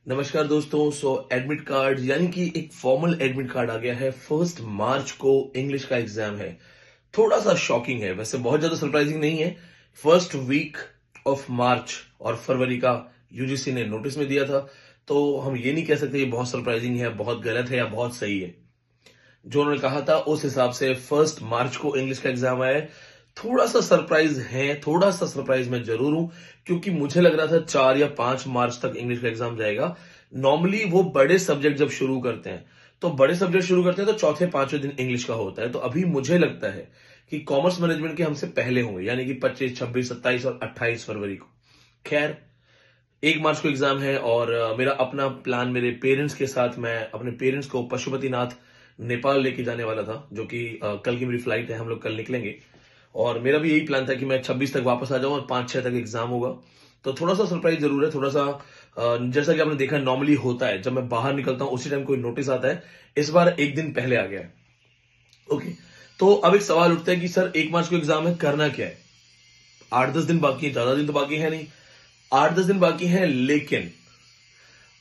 नमस्कार दोस्तों। Admit card यानी कि एक फॉर्मल एडमिट कार्ड आ गया है। 1 मार्च को इंग्लिश का एग्जाम है। थोड़ा सा शॉकिंग है, वैसे बहुत ज्यादा सरप्राइजिंग नहीं है। फर्स्ट वीक ऑफ मार्च और फरवरी का यूजीसी ने नोटिस में दिया था, तो हम ये नहीं कह सकते ये बहुत सरप्राइजिंग है, बहुत गलत है या बहुत सही है। जो उन्होंने कहा था उस हिसाब से 1 मार्च को इंग्लिश का एग्जाम आया है। थोड़ा सा सरप्राइज है, थोड़ा सा सरप्राइज मैं जरूर हूं, क्योंकि मुझे लग रहा था 4 या 5 मार्च तक इंग्लिश का एग्जाम जाएगा। नॉर्मली वो बड़े सब्जेक्ट जब शुरू करते हैं तो चौथे पांचवें दिन इंग्लिश का होता है। तो अभी मुझे लगता है कि कॉमर्स मैनेजमेंट के हमसे पहले होंगे, यानी कि 25, 26, 27 और 28 फरवरी को। खैर, 1 मार्च को एग्जाम है और मेरा अपना प्लान मेरे पेरेंट्स के साथ, मैं अपने पेरेंट्स को पशुपतिनाथ नेपाल लेके जाने वाला था, जो कि कल की मेरी फ्लाइट है, हम लोग कल निकलेंगे। और मेरा भी यही प्लान था कि मैं 26 तक वापस आ जाऊं और 5-6 तक एग्जाम होगा। तो थोड़ा सा सरप्राइज जरूर है, थोड़ा सा जैसा कि आपने देखा नॉर्मली होता है, जब मैं बाहर निकलता हूं उसी टाइम कोई नोटिस आता है। इस बार एक दिन पहले आ गया है। ओके, तो अब एक सवाल उठता है कि सर 1 मार्च को एग्जाम है, करना क्या है? 8-10 दिन बाकी है, ज्यादा दिन तो बाकी है नहीं। 8-10 दिन बाकी है, लेकिन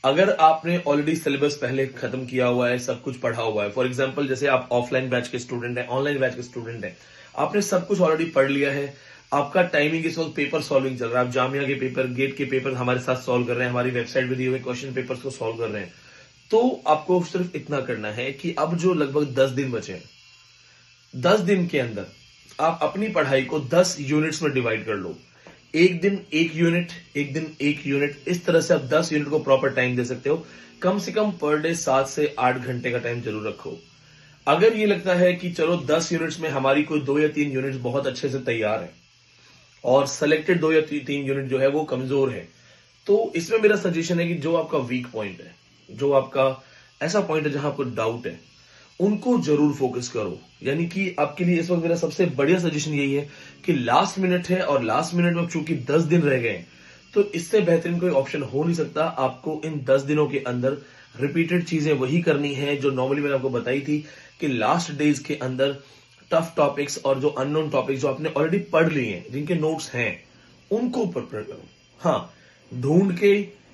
अगर आपने ऑलरेडी सिलेबस पहले खत्म किया हुआ है, सब कुछ पढ़ा हुआ है, फॉर एग्जांपल जैसे आप ऑफलाइन बैच के स्टूडेंट हैं, ऑनलाइन बैच के स्टूडेंट हैं, आपने सब कुछ ऑलरेडी पढ़ लिया है। आपका टाइमिंग इस वक्त पेपर सॉल्विंग चल रहा है। आप जामिया के पेपर, गेट के पेपर हमारे साथ सॉल्व कर रहे हैं, हमारी वेबसाइट पे दिए हुए क्वेश्चन पेपर्स को सॉल्व कर रहे हैं। तो आपको सिर्फ इतना करना है कि अब जो लगभग 10 दिन बचे हैं, 10 दिन के अंदर आप अपनी पढ़ाई को 10 यूनिट्स में डिवाइड कर लो। एक दिन एक यूनिट, एक दिन एक यूनिट, इस तरह से आप 10 यूनिट को प्रॉपर टाइम दे सकते हो। कम से कम पर डे 7 से 8 घंटे का टाइम जरूर रखो। अगर ये लगता है कि चलो 10 यूनिट्स में हमारी कोई 2 या 3 यूनिट्स बहुत अच्छे से तैयार है और सेलेक्टेड 2 या 3 यूनिट जो है वो कमजोर है, तो इसमें मेरा सजेशन है कि जो आपका वीक पॉइंट है, जो आपका ऐसा पॉइंट है जहां आपको डाउट है, उनको जरूर फोकस करो। यानी कि आपके लिए इस वक्त मेरा सबसे बढ़िया सजेशन यही है कि लास्ट मिनट है और लास्ट मिनट में चूंकि 10 दिन रह गए, तो इससे बेहतरीन कोई ऑप्शन हो नहीं सकता। आपको इन 10 दिनों के अंदर रिपीटेड चीजें वही करनी है जो नॉर्मली मैंने आपको बताई थी, कि लास्ट डेज के अंदर टफ टॉपिक्स और जो अननोन टॉपिक्स जो आपने ऑलरेडी पढ़ लिए हैं, जिनके नोट्स हैं, उनको प्रिपेयर करो। हाँ, ढूंढ के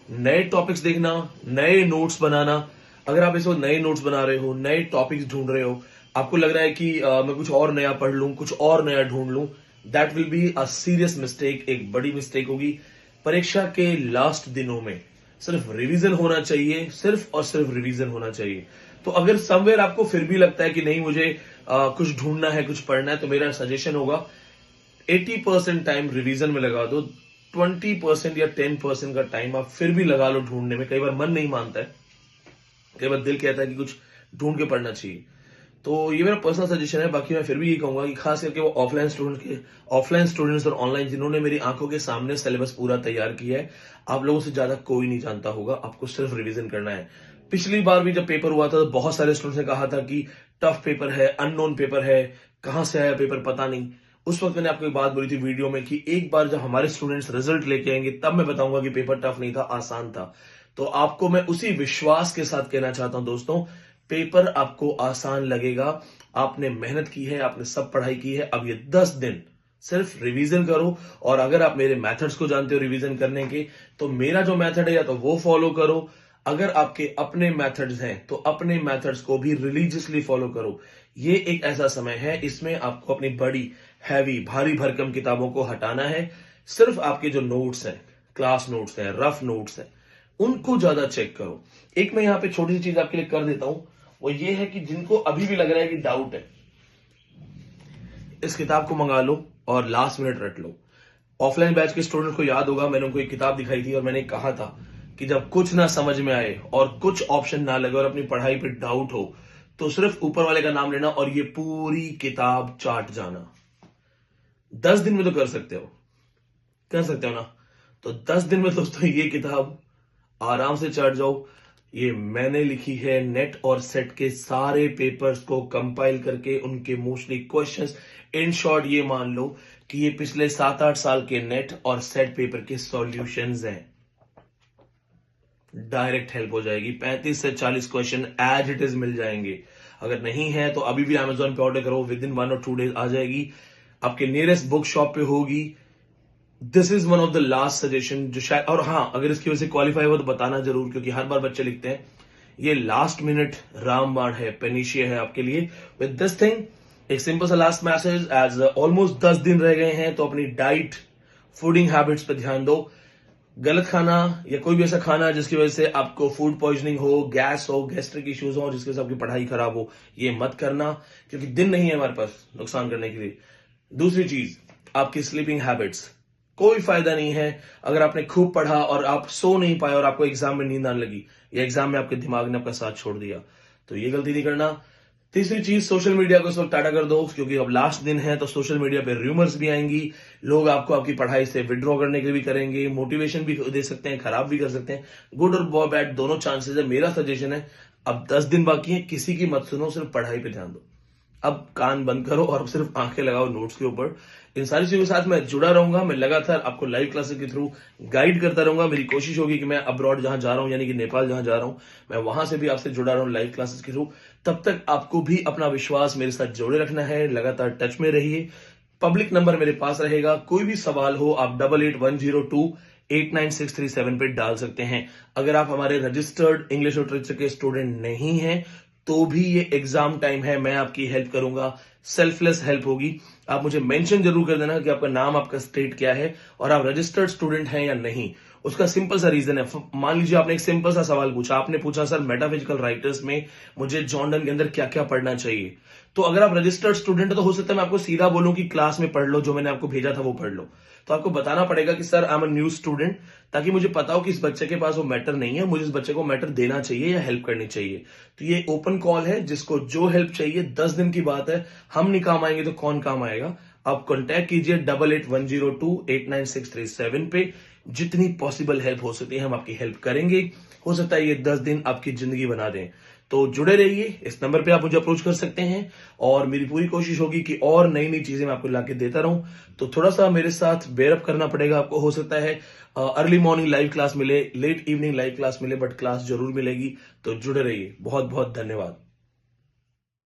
नए टॉपिक्स देखना, नए नोट्स बनाना। अगर आप इस वक्त नए नोट्स बना रहे हो, नए टॉपिक्स ढूंढ रहे हो, आपको लग रहा है कि मैं कुछ और नया पढ़ लूं, कुछ और नया ढूंढ लूं, that will be a serious mistake. एक बड़ी मिस्टेक होगी। परीक्षा के लास्ट दिनों में सिर्फ रिवीजन होना चाहिए, सिर्फ और सिर्फ रिवीजन होना चाहिए। तो अगर समवेयर आपको फिर भी लगता है कि नहीं, मुझे कुछ ढूंढना है, कुछ पढ़ना है, तो मेरा सजेशन होगा 80% टाइम रिवीजन में लगा दो। 20% या 10% का टाइम आप फिर भी लगा लो ढूंढने में। कई बार मन नहीं मानता है, कई बार दिल कहता है कि कुछ ढूंढ के पढ़ना चाहिए। तो ये मेरा पर्सनल सजेशन है। बाकी मैं फिर भी ये कहूंगा कि खास करके वो ऑफलाइन स्टूडेंट्स और ऑनलाइन जिन्होंने मेरी आंखों के सामने सिलेबस पूरा तैयार किया है, आप लोगों से ज्यादा कोई नहीं जानता होगा। आपको सिर्फ रिवीजन करना है। पिछली बार भी जब पेपर हुआ था तो बहुत सारे स्टूडेंट्स ने कहा था कि टफ पेपर है, अननोन पेपर है, कहां से आया पेपर पता नहीं। उस वक्त मैंने आपको एक बात बोली थी वीडियो में कि एक बार जब हमारे स्टूडेंट्स रिजल्ट लेके आएंगे तब मैं बताऊंगा कि पेपर टफ नहीं था, आसान था। तो आपको मैं उसी विश्वास के साथ कहना चाहता हूं दोस्तों, पेपर आपको आसान लगेगा। आपने मेहनत की है, आपने सब पढ़ाई की है, अब ये 10 दिन सिर्फ रिवीजन करो। और अगर आप मेरे मेथड्स को जानते हो रिवीजन करने के, तो मेरा जो मेथड है या तो वो फॉलो करो। अगर आपके अपने मेथड्स हैं तो अपने मेथड्स को भी रिलीजियसली फॉलो करो। ये एक ऐसा समय है, इसमें आपको अपनी बड़ी हैवी भारी भरकम किताबों को हटाना है। सिर्फ आपके जो नोट्स हैं, क्लास नोट्स हैं, रफ नोट्स हैं, उनको ज्यादा चेक करो। एक मैं यहां पे छोटी सी चीज आपके लिए कर देता हूं, वो ये है कि जिनको अभी भी लग रहा है कि डाउट है, इस किताब को मंगा लो और लास्ट मिनट रट लो। ऑफलाइन बैच के स्टूडेंट को याद होगा, मैंने उनको एक किताब दिखाई थी और मैंने कहा था कि जब कुछ ना समझ में आए और कुछ ऑप्शन ना लगे और अपनी पढ़ाई पे डाउट हो, तो सिर्फ ऊपर वाले का नाम लेना और ये पूरी किताब चाट जाना। 10 दिन में तो कर सकते हो, कर सकते हो ना? तो 10 दिन में दोस्तों ये किताब आराम से चाट जाओ। ये मैंने लिखी है नेट और सेट के सारे पेपर्स को कंपाइल करके, उनके मोस्टली क्वेश्चंस। इन शॉर्ट ये मान लो कि ये पिछले 7-8 साल के नेट और सेट पेपर के सॉल्यूशंस हैं। डायरेक्ट हेल्प हो जाएगी। 35 से 40 क्वेश्चन एज इट इज मिल जाएंगे। अगर नहीं है तो अभी भी अमेजोन पे ऑर्डर करो, विद इन 1 और 2 डेज आ जाएगी। आपके नियरेस्ट बुक शॉप पे होगी। This is one of the last suggestion जो शायद, और हाँ, अगर इसकी वजह से क्वालिफाई हुआ तो बताना जरूर, क्योंकि हर बार बच्चे लिखते हैं, ये लास्ट मिनट रामबाण है, पेनिशिया है आपके लिए। विद दिस थिंग, एक सिंपल सा लास्ट मैसेज, एज ऑलमोस्ट 10 दिन रह गए हैं, तो अपनी डाइट, फूडिंग हैबिट्स पे ध्यान दो। गलत खाना या कोई भी ऐसा खाना जिसकी वजह से आपको फूड पॉइजनिंग हो, गैस हो, गैस्ट्रिक इश्यूज हो, जिसकी वजह से आपकी पढ़ाई खराब हो, ये मत करना, क्योंकि दिन नहीं है हमारे पास नुकसान करने के लिए। दूसरी चीज, आपकी स्लीपिंग हैबिट्स, कोई फायदा नहीं है अगर आपने खूब पढ़ा और आप सो नहीं पाए और आपको एग्जाम में नींद आने लगी, या एग्जाम में आपके दिमाग ने आपका साथ छोड़ दिया, तो ये गलती नहीं करना। तीसरी चीज, सोशल मीडिया को इस वक्त टाटा कर दो, क्योंकि अब लास्ट दिन है, तो सोशल मीडिया पे रूमर्स भी आएंगी, लोग आपको आपकी पढ़ाई से विड्रॉ करने के लिए भी करेंगे, मोटिवेशन भी दे सकते हैं, खराब भी कर सकते हैं। गुड और बैड दोनों चांसेस है। मेरा सजेशन है, अब 10 दिन बाकी है, किसी की मत सुनो, सिर्फ पढ़ाई पे ध्यान दो। अब कान बंद करो और सिर्फ आंखें लगाओ नोट्स के ऊपर। इन सारी चीजों के साथ मैं जुड़ा रहूंगा, मैं लगातार आपको लाइव क्लासेस के थ्रू गाइड करता रहूंगा। मेरी कोशिश होगी कि मैं अब्रॉड जहां जा रहा हूं, यानी कि नेपाल जहां जा रहा हूं, मैं वहां से भी आपसे जुड़ा रहा हूं लाइव क्लासेस के थ्रू। तब तक आपको भी अपना विश्वास मेरे साथ जोड़े रखना है, लगातार टच में रहिए। पब्लिक नंबर मेरे पास रहेगा, कोई भी सवाल हो आप 8810289637 पे डाल सकते हैं। अगर आप हमारे रजिस्टर्ड इंग्लिश लिटरेचर के स्टूडेंट नहीं हैं, तो भी ये एग्जाम टाइम है, मैं आपकी हेल्प करूंगा, सेल्फलेस हेल्प होगी। आप मुझे मेंशन जरूर कर देना कि आपका नाम, आपका स्टेट क्या है, और आप रजिस्टर्ड स्टूडेंट हैं या नहीं। उसका सिंपल सा रीजन है, मान लीजिए आपने एक सिंपल सा सवाल पूछा, आपने पूछा सर मेटाफिजिकल राइटर्स में मुझे जॉन डन के अंदर क्या क्या पढ़ना चाहिए, तो अगर आप रजिस्टर्ड स्टूडेंट है तो हो सकता है मैं आपको सीधा बोलूं कि क्लास में पढ़ लो, जो मैंने आपको भेजा था वो पढ़ लो। तो आपको बताना पड़ेगा कि sir I am a new student, ताकि मुझे पता हो कि इस बच्चे के पास वो मैटर नहीं है, मुझे इस बच्चे को मैटर देना चाहिए या हेल्प करनी चाहिए। तो ये ओपन कॉल है, जिसको जो हेल्प चाहिए, 10 दिन की बात है, हम नहीं काम आएंगे तो कौन काम आएगा। आप कॉन्टैक्ट कीजिए 8810289637 पे, जितनी पॉसिबल हेल्प हो सकती है हम आपकी हेल्प करेंगे। हो सकता है ये 10 दिन आपकी जिंदगी बना दें। तो जुड़े रहिए, इस नंबर पे आप मुझे अप्रोच कर सकते हैं, और मेरी पूरी कोशिश होगी कि और नई नई चीजें मैं आपको लाके देता रहूं। तो थोड़ा सा मेरे साथ बेयरअप करना पड़ेगा आपको। हो सकता है अर्ली मॉर्निंग लाइव क्लास मिले, लेट इवनिंग लाइव क्लास मिले, बट क्लास जरूर मिलेगी। तो जुड़े रहिए। बहुत बहुत धन्यवाद।